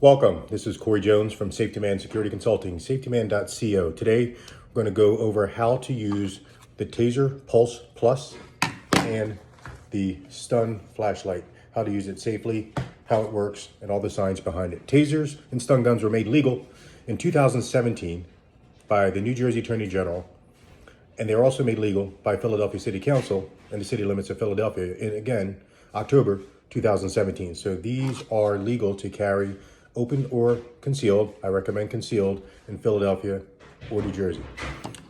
Welcome. This is Corey Jones from Safety Man Security Consulting, safetyman.co. Today, we're going to go over how to use the TASER Pulse Plus and the stun flashlight, how to use it safely, how it works, and all the science behind it. Tasers and stun guns were made legal in 2017 by the New Jersey Attorney General, and they were also made legal by Philadelphia City Council and the city limits of Philadelphia in, again, October 2017. So these are legal to carry open or concealed. I recommend concealed in Philadelphia or New Jersey.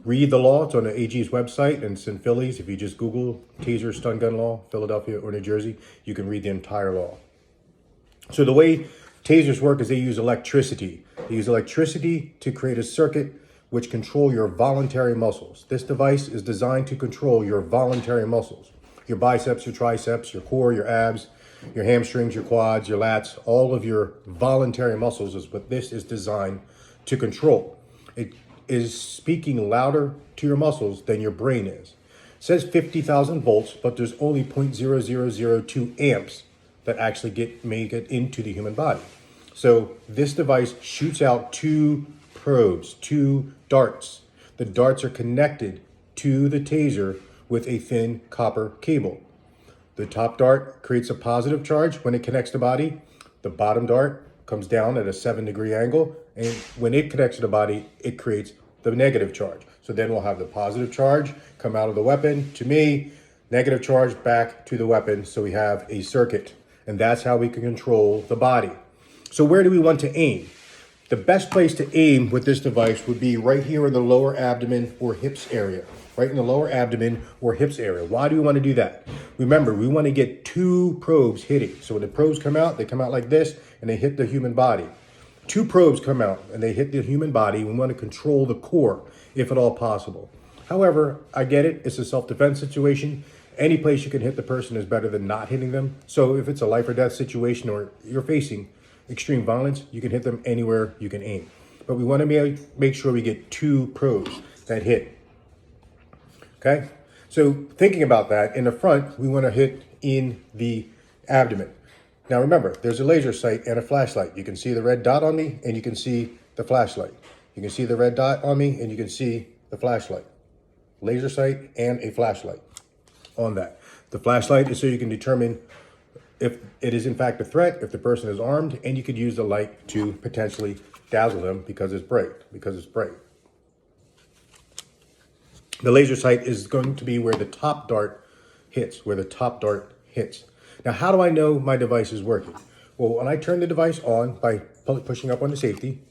Read the law. It's on the AG's website, and it's in Phillies. If you just Google Taser stun gun law, Philadelphia or New Jersey, you can read the entire law. So the way tasers work is they use electricity. They use electricity to create a circuit which control your voluntary muscles. This device is designed to control your voluntary muscles, your biceps, your triceps, your core, your abs, your hamstrings, your quads, your lats, all of your voluntary muscles is what this is designed to control. It is speaking louder to your muscles than your brain is. It says 50,000 volts, but there's only 0.0002 amps that actually make it into the human body. So this device shoots out two probes, two darts. The darts are connected to the taser with a thin copper cable. The top dart creates a positive charge when it connects the body. The bottom dart comes down at a 7-degree angle, and when it connects to the body, it creates the negative charge. So then we'll have the positive charge come out of the weapon to me, negative charge back to the weapon, so we have a circuit, and that's how we can control the body. So where do we want to aim? The best place to aim with this device would be right here in the lower abdomen or hips area. Right in the lower abdomen or hips area. Why do we want to do that? Remember, we want to get two probes hitting. So when the probes come out, they come out like this and they hit the human body. Two probes come out and they hit the human body. We want to control the core if at all possible. However, I get it. It's a self-defense situation. Any place you can hit the person is better than not hitting them. So if it's a life or death situation or you're facing extreme violence, you can hit them anywhere you can aim. But we want to make sure we get two probes that hit. Okay, so thinking about that, in the front, we want to hit in the abdomen. Now remember, there's a laser sight and a flashlight. You can see the red dot on me and you can see the flashlight. You can see the red dot on me and you can see the flashlight. Laser sight and a flashlight on that. The flashlight is so you can determine if it is in fact a threat, if the person is armed, and you could use the light to potentially dazzle them because it's bright. The laser sight is going to be where the top dart hits, Now, how do I know my device is working? Well, when I turn the device on by pushing up on the safety,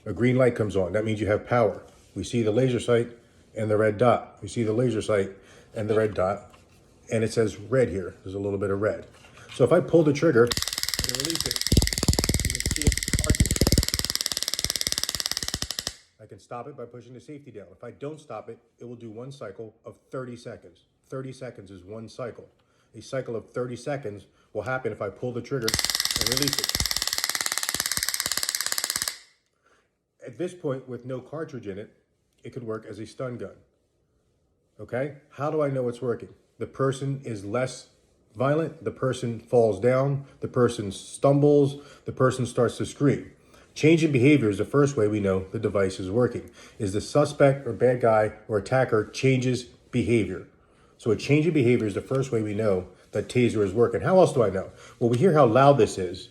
a green light comes on. That means you have power. We see the laser sight and the red dot. We see the laser sight and the red dot, and it says red here. There's a little bit of red. So if I pull the trigger and release it, you can see it arcing. I can stop it by pushing the safety down. If I don't stop it, it will do one cycle of 30 seconds. 30 seconds is one cycle. A cycle of 30 seconds will happen if I pull the trigger and release it. At this point, with no cartridge in it, it could work as a stun gun. Okay? How do I know it's working? The person is less violent, the person falls down, the person stumbles, the person starts to scream. Change in behavior is the first way we know the device is working. Is the suspect or bad guy or attacker changes behavior. So a change in behavior is the first way we know that taser is working. How else do I know? Well, we hear how loud this is.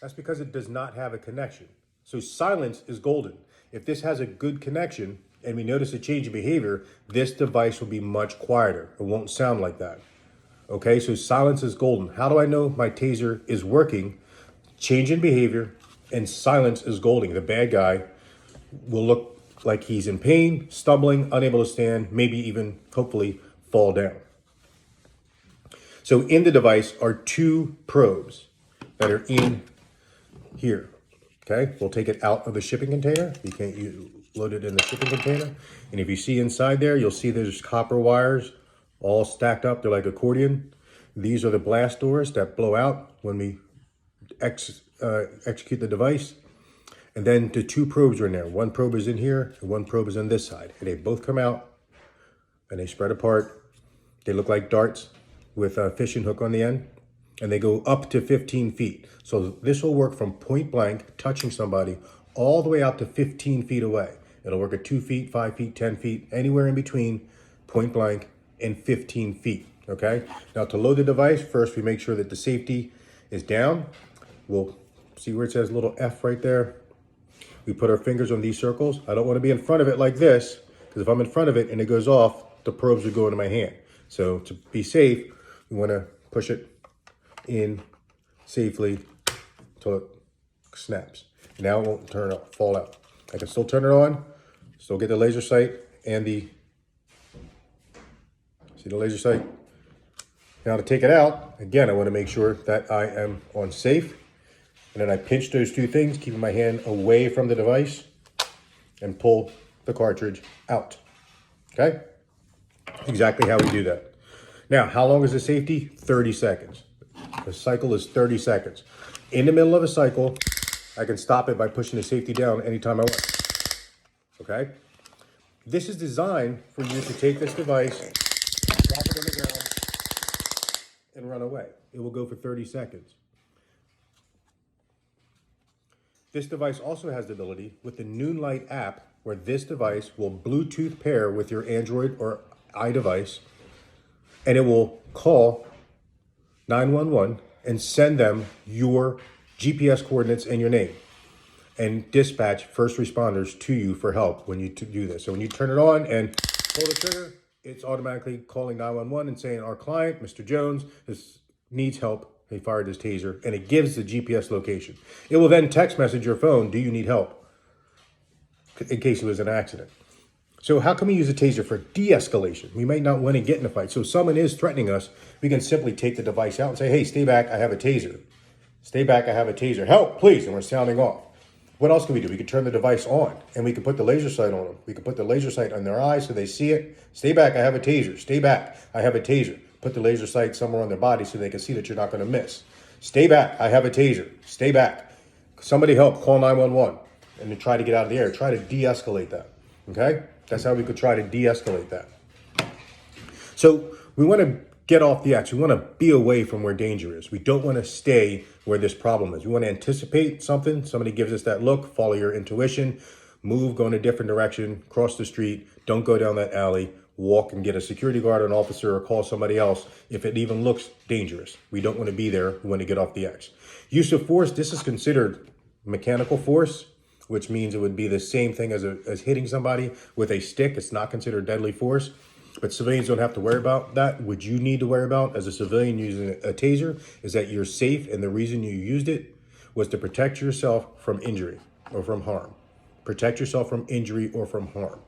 That's because it does not have a connection. So silence is golden. If this has a good connection and we notice a change in behavior, this device will be much quieter. It won't sound like that. Okay, so silence is golden. How do I know my taser is working? Change in behavior and silence is golden. The bad guy will look like he's in pain, stumbling, unable to stand, maybe even, hopefully, fall down. So in the device are two probes that are in here. Okay, we'll take it out of the shipping container. You can't load it in the shipping container. And if you see inside there, you'll see there's copper wires all stacked up. They're like accordion. These are the blast doors that blow out when we execute the device. And then the two probes are in there. One probe is in here and one probe is on this side. And they both come out and they spread apart. They look like darts with a fishing hook on the end. and they go up to 15 feet. So this will work from point blank, touching somebody, all the way out to 15 feet away. It'll work at 2 feet, 5 feet, 10 feet, anywhere in between point blank and 15 feet, okay? Now to load the device, first we make sure that the safety is down. We'll see where it says little F right there. We put our fingers on these circles. I don't want to be in front of it like this, because if I'm in front of it and it goes off, the probes would go into my hand. So to be safe, we want to push it in safely until it snaps. Now it won't fall out. I can still turn it on, still get the laser sight and see the laser sight. Now to take it out, again, I want to make sure that I am on safe. And then I pinch those two things, keeping my hand away from the device, and pull the cartridge out, okay? Exactly how we do that. Now, how long is the safety? 30 seconds. The cycle is 30 seconds. In the middle of a cycle, I can stop it by pushing the safety down anytime I want, okay? This is designed for you to take this device, drop it on the ground, and run away. It will go for 30 seconds. This device also has the ability with the Noonlight app, where this device will Bluetooth pair with your Android or iDevice, and it will call 911 and send them your GPS coordinates and your name, and dispatch first responders to you for help when you do this. So when you turn it on and pull the trigger, it's automatically calling 911 and saying, our client, Mr. Jones, needs help. He fired his taser, and it gives the GPS location. It will then text message your phone, do you need help? In case it was an accident. So how can we use a taser for de-escalation? We might not want to get in a fight. So if someone is threatening us, we can simply take the device out and say, hey, stay back, I have a taser. Stay back, I have a taser. Help, please, and we're sounding off. What else can we do? We can turn the device on, and we can put the laser sight on them. We can put the laser sight on their eyes so they see it. Stay back, I have a taser. Stay back, I have a taser. Put the laser sight somewhere on their body so they can see that you're not going to miss. Stay back, I have a taser. Stay back. Somebody help, call 911. And then try to get out of the air. Try to de-escalate that, okay? That's how we could try to de-escalate that. So we want to get off the X. We want to be away from where danger is. We don't want to stay where this problem is. We want to anticipate something. Somebody gives us that look, follow your intuition, move, go in a different direction, cross the street, don't go down that alley, walk and get a security guard or an officer, or call somebody else if it even looks dangerous. We don't want to be there. We want to get off the X. Use of force, this is considered mechanical force, which means it would be the same thing as hitting somebody with a stick. It's not considered deadly force, but civilians don't have to worry about that. What you need to worry about as a civilian using a taser is that you're safe, and the reason you used it was to protect yourself from injury or from harm. Protect yourself from injury or from harm.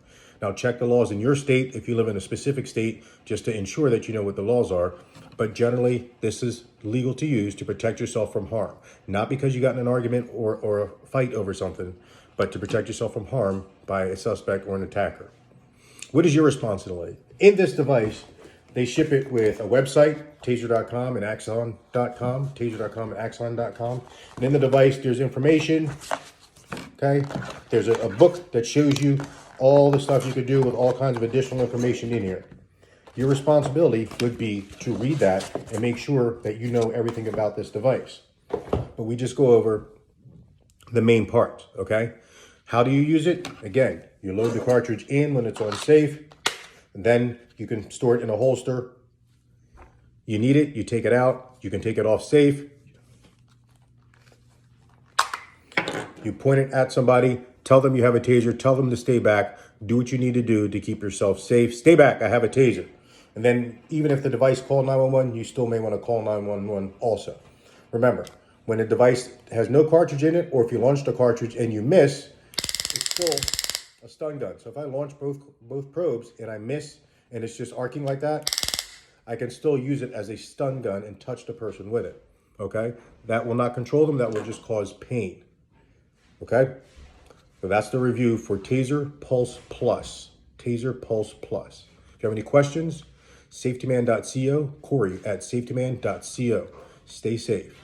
Now check the laws in your state if you live in a specific state, just to ensure that you know what the laws are. But generally, this is legal to use to protect yourself from harm. Not because you got in an argument or a fight over something, but to protect yourself from harm by a suspect or an attacker. What is your responsibility? In this device, they ship it with a website, taser.com and axon.com, taser.com and axon.com. And in the device, there's information, okay? There's a book that shows you all the stuff you could do with all kinds of additional information in here. Your responsibility would be to read that and make sure that you know everything about this device. But we just go over the main parts, okay? How do you use it? Again, you load the cartridge in when it's on safe, and then you can store it in a holster. You need it, you take it out, you can take it off safe. You point it at somebody, tell them you have a taser, tell them to stay back, do what you need to do to keep yourself safe. Stay back, I have a taser. And then even if the device called 911, you still may want to call 911 also. Remember, when a device has no cartridge in it, or if you launched a cartridge and you miss, it's still a stun gun. So if I launch both probes and I miss and it's just arcing like that, I can still use it as a stun gun and touch the person with it, okay? That will not control them, that will just cause pain, okay? So that's the review for TASER Pulse Plus, TASER Pulse Plus. If you have any questions, safetyman.co, Corey at safetyman.co. Stay safe.